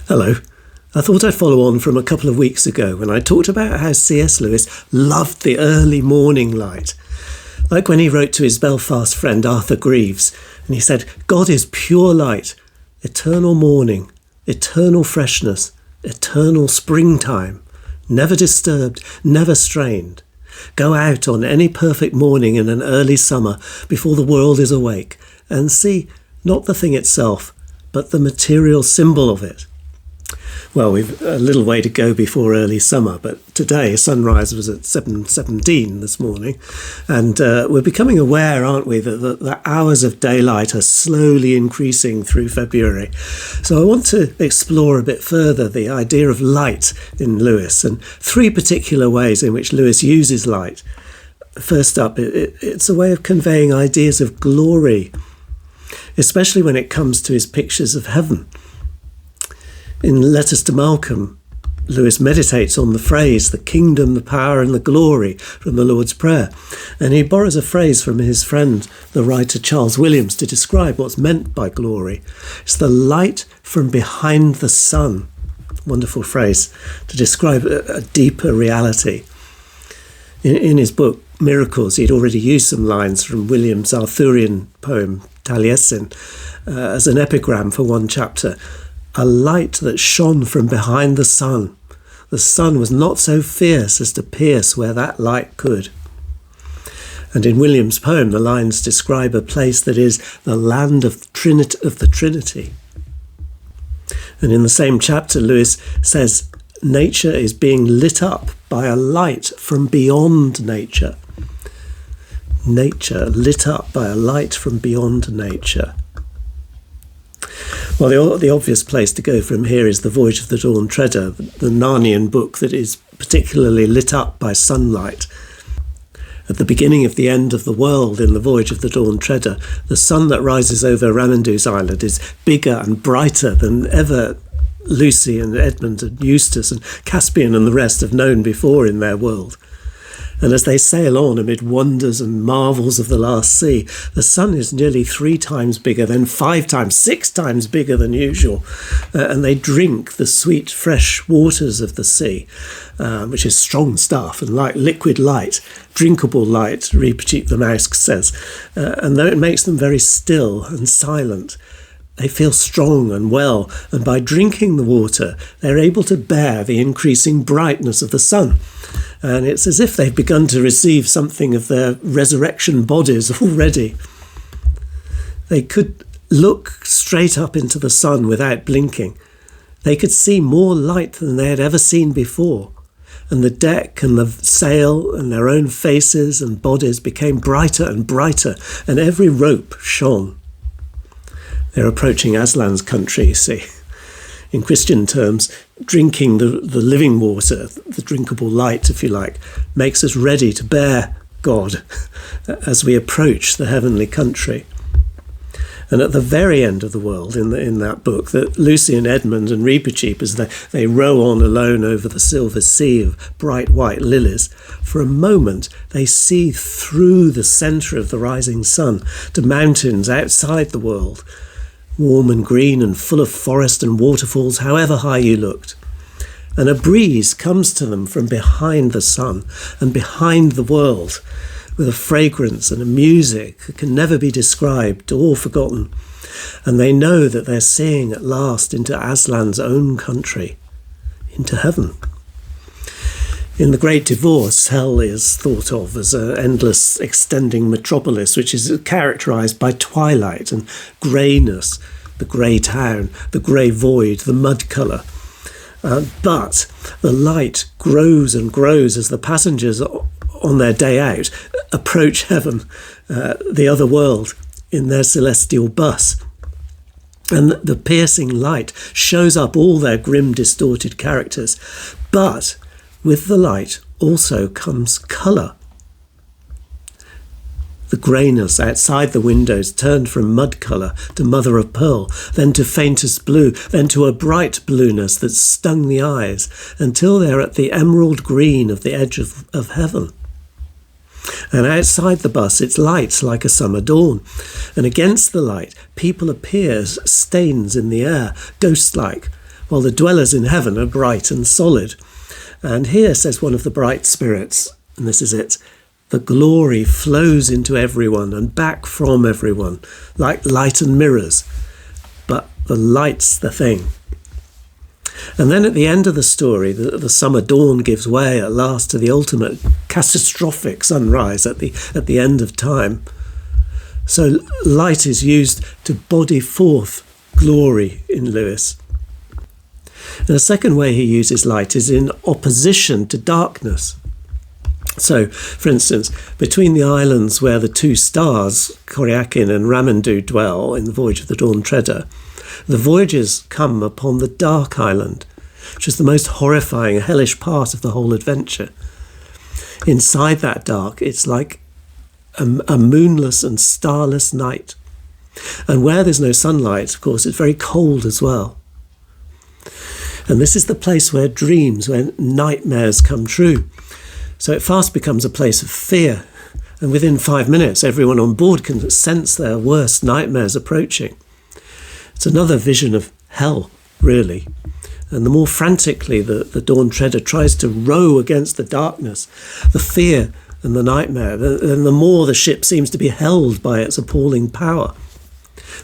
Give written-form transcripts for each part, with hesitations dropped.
Hello. I thought I'd follow on from a couple of weeks ago when I talked about how C.S. Lewis loved the early morning light. Like when he wrote to his Belfast friend Arthur Greaves, and he said, "God is pure light, eternal morning, eternal freshness, eternal springtime, never disturbed, never strained. Go out on any perfect morning in an early summer before the world is awake, and see not the thing itself, but the material symbol of it." Well, we've a little way to go before early summer, but today sunrise was at 7:17 this morning, and we're becoming aware, aren't we, that the hours of daylight are slowly increasing through February. So I want to explore a bit further the idea of light in Lewis, and three particular ways in which Lewis uses light. First up, it's a way of conveying ideas of glory, especially when it comes to his pictures of heaven. In Letters to Malcolm, Lewis meditates on the phrase, the kingdom, the power and the glory from the Lord's Prayer. And he borrows a phrase from his friend, the writer Charles Williams, to describe what's meant by glory. It's the light from behind the sun. Wonderful phrase to describe a deeper reality. In his book, Miracles, he'd already used some lines from Williams' Arthurian poem, Taliesin, as an epigram for one chapter. A light that shone from behind the sun. The sun was not so fierce as to pierce where that light could. And in William's poem, the lines describe a place that is the land of the Trinity. And in the same chapter, Lewis says, nature is being lit up by a light from beyond nature. Nature lit up by a light from beyond nature. Well, the obvious place to go from here is The Voyage of the Dawn Treader, the Narnian book that is particularly lit up by sunlight. At the beginning of the end of the world in The Voyage of the Dawn Treader, the sun that rises over Ramandus Island is bigger and brighter than ever Lucy and Edmund and Eustace and Caspian and the rest have known before in their world. And as they sail on amid wonders and marvels of the last sea, the sun is nearly 3 times bigger, then 5 times, 6 times bigger than usual. And they drink the sweet, fresh waters of the sea, which is strong stuff and like liquid light, drinkable light, Repetit the mouse says. And though it makes them very still and silent, they feel strong and well, and by drinking the water, they're able to bear the increasing brightness of the sun. And it's as if they've begun to receive something of their resurrection bodies already. They could look straight up into the sun without blinking. They could see more light than they had ever seen before. And the deck and the sail and their own faces and bodies became brighter and brighter, and every rope shone. They're approaching Aslan's country, you see. In Christian terms, drinking the living water, the drinkable light, if you like, makes us ready to bear God as we approach the heavenly country. And at the very end of the world, in that book, that Lucy and Edmund and Repetit, as they row on alone over the silver sea of bright white lilies, for a moment they see through the centre of the rising sun to mountains outside the world, warm and green and full of forest and waterfalls, however high you looked. And a breeze comes to them from behind the sun and behind the world, with a fragrance and a music that can never be described or forgotten. And they know that they're seeing at last into Aslan's own country, into heaven. In The Great Divorce, hell is thought of as an endless extending metropolis, which is characterised by twilight and greyness, the grey town, the grey void, the mud colour. But the light grows and grows as the passengers on their day out approach heaven, the other world, in their celestial bus. And the piercing light shows up all their grim, distorted characters. But with the light also comes colour. The greyness outside the windows turned from mud colour to mother of pearl, then to faintest blue, then to a bright blueness that stung the eyes, until they're at the emerald green of the edge of heaven. And outside the bus it's light like a summer dawn, and against the light people appear as stains in the air, ghost-like, while the dwellers in heaven are bright and solid. And here, says one of the bright spirits, and this is it, the glory flows into everyone and back from everyone, like light and mirrors. But the light's the thing. And then at the end of the story, the summer dawn gives way at last to the ultimate catastrophic sunrise at the end of time. So light is used to body forth glory in Lewis. And the second way he uses light is in opposition to darkness. So, for instance, between the islands where the two stars, Koryakin and Ramandu, dwell in the Voyage of the Dawn Treader, the voyagers come upon the Dark Island, which is the most horrifying, hellish part of the whole adventure. Inside that dark, it's like a moonless and starless night. And where there's no sunlight, of course, it's very cold as well. And this is the place where dreams, where nightmares come true. So it fast becomes a place of fear. And within 5 minutes, everyone on board can sense their worst nightmares approaching. It's another vision of hell, really. And the more frantically the Dawn Treader tries to row against the darkness, the fear and the nightmare, then the more the ship seems to be held by its appalling power.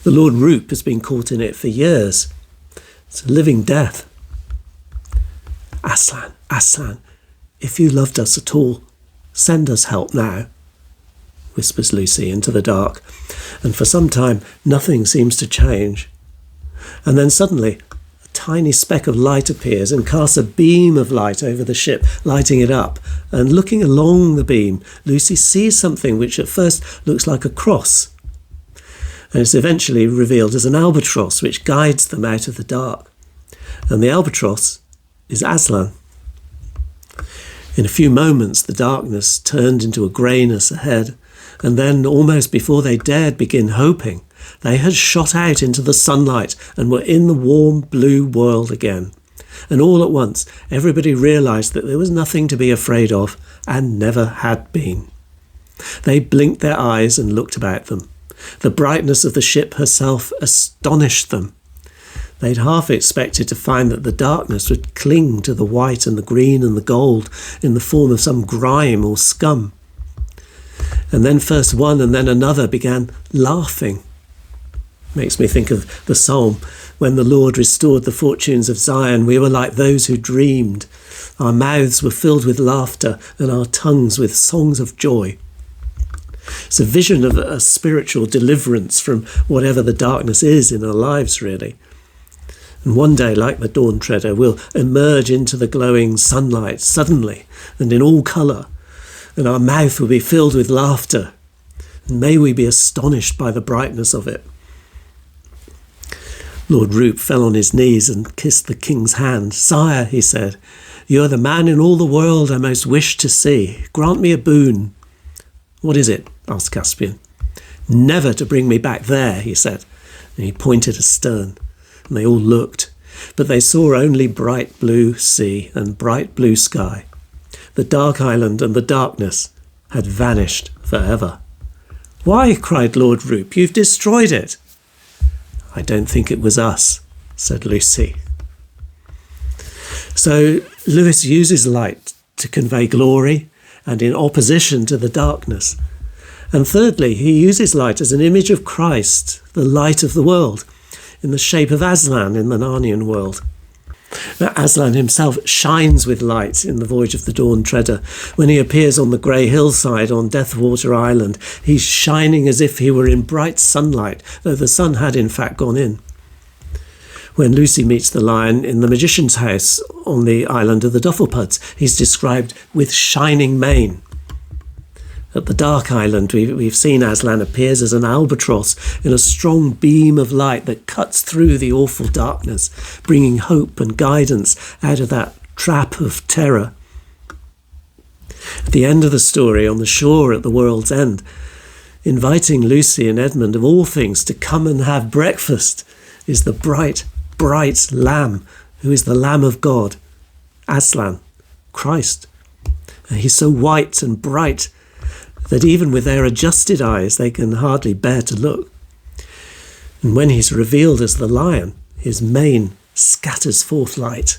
The Lord Roop has been caught in it for years. It's a living death. Aslan, Aslan, if you loved us at all, send us help now, whispers Lucy into the dark. And for some time, nothing seems to change. And then suddenly, a tiny speck of light appears and casts a beam of light over the ship, lighting it up. And looking along the beam, Lucy sees something which at first looks like a cross. And it's eventually revealed as an albatross which guides them out of the dark. And the albatross is Aslan. In a few moments, the darkness turned into a greyness ahead, and then, almost before they dared begin hoping, they had shot out into the sunlight and were in the warm blue world again. And all at once, everybody realised that there was nothing to be afraid of, and never had been. They blinked their eyes and looked about them. The brightness of the ship herself astonished them. They'd half expected to find that the darkness would cling to the white and the green and the gold in the form of some grime or scum. And then first one and then another began laughing. Makes me think of the psalm, when the Lord restored the fortunes of Zion, we were like those who dreamed. Our mouths were filled with laughter and our tongues with songs of joy. It's a vision of a spiritual deliverance from whatever the darkness is in our lives, really. And one day, like the Dawn Treader, we'll emerge into the glowing sunlight suddenly and in all colour, and our mouth will be filled with laughter, and may we be astonished by the brightness of it. Lord Roop fell on his knees and kissed the king's hand. "Sire," he said, "you are the man in all the world I most wish to see. Grant me a boon." "What is it?" asked Caspian. "Never to bring me back there," he said, and he pointed astern. And they all looked, but they saw only bright blue sea and bright blue sky. The dark island and the darkness had vanished forever. "Why," cried Lord Roop, "you've destroyed it." "I don't think it was us," said Lucy. So Lewis uses light to convey glory and in opposition to the darkness. And thirdly, he uses light as an image of Christ, the light of the world, in the shape of Aslan in the Narnian world. Now, Aslan himself shines with light in the Voyage of the Dawn Treader. When he appears on the grey hillside on Deathwater Island, he's shining as if he were in bright sunlight, though the sun had in fact gone in. When Lucy meets the lion in the magician's house on the island of the Dufflepuds, he's described with shining mane. At the Dark Island, we've seen Aslan appears as an albatross in a strong beam of light that cuts through the awful darkness, bringing hope and guidance out of that trap of terror. At the end of the story, on the shore at the world's end, inviting Lucy and Edmund of all things to come and have breakfast, is the bright, bright Lamb, who is the Lamb of God, Aslan, Christ. And he's so white and bright that even with their adjusted eyes they can hardly bear to look. And when he's revealed as the lion, his mane scatters forth light.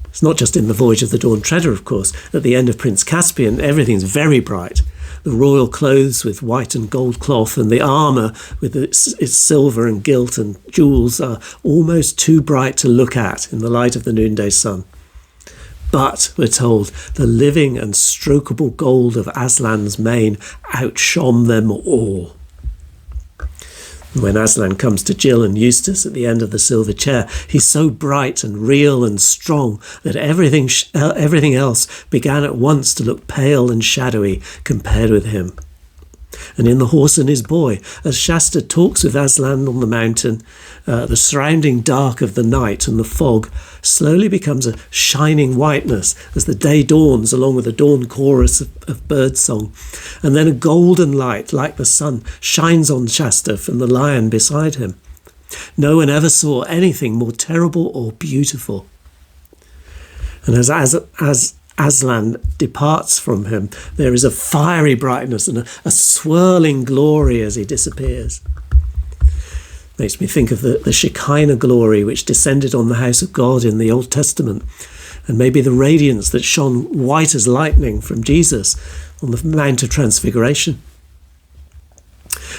It's not just in the Voyage of the Dawn Treader, of course. At the end of Prince Caspian, everything's very bright. The royal clothes with white and gold cloth and the armour with its silver and gilt and jewels are almost too bright to look at in the light of the noonday sun. But, we're told, the living and strokable gold of Aslan's mane outshone them all. When Aslan comes to Jill and Eustace at the end of the silver chair, he's so bright and real and strong that everything else began at once to look pale and shadowy compared with him. And in The Horse and His Boy, as Shasta talks with Aslan on the mountain, the surrounding dark of the night and the fog slowly becomes a shining whiteness as the day dawns along with a dawn chorus of birdsong. And then a golden light, like the sun, shines on Shasta from the lion beside him. No one ever saw anything more terrible or beautiful. And as Aslan departs from him, there is a fiery brightness and a swirling glory as he disappears. Makes me think of the Shekinah glory which descended on the house of God in the Old Testament, and maybe the radiance that shone white as lightning from Jesus on the Mount of Transfiguration.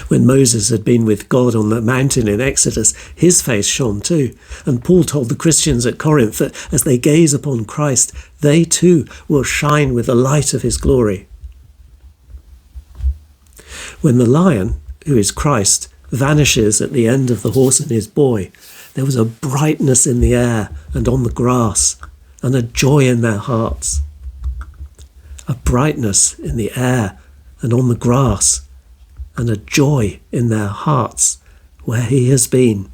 When Moses had been with God on the mountain in Exodus, his face shone too. And Paul told the Christians at Corinth that as they gaze upon Christ, they too will shine with the light of his glory. When the lion, who is Christ, vanishes at the end of The Horse and His Boy, there was a brightness in the air and on the grass, and a joy in their hearts. A brightness in the air and on the grass, and a joy in their hearts where he has been.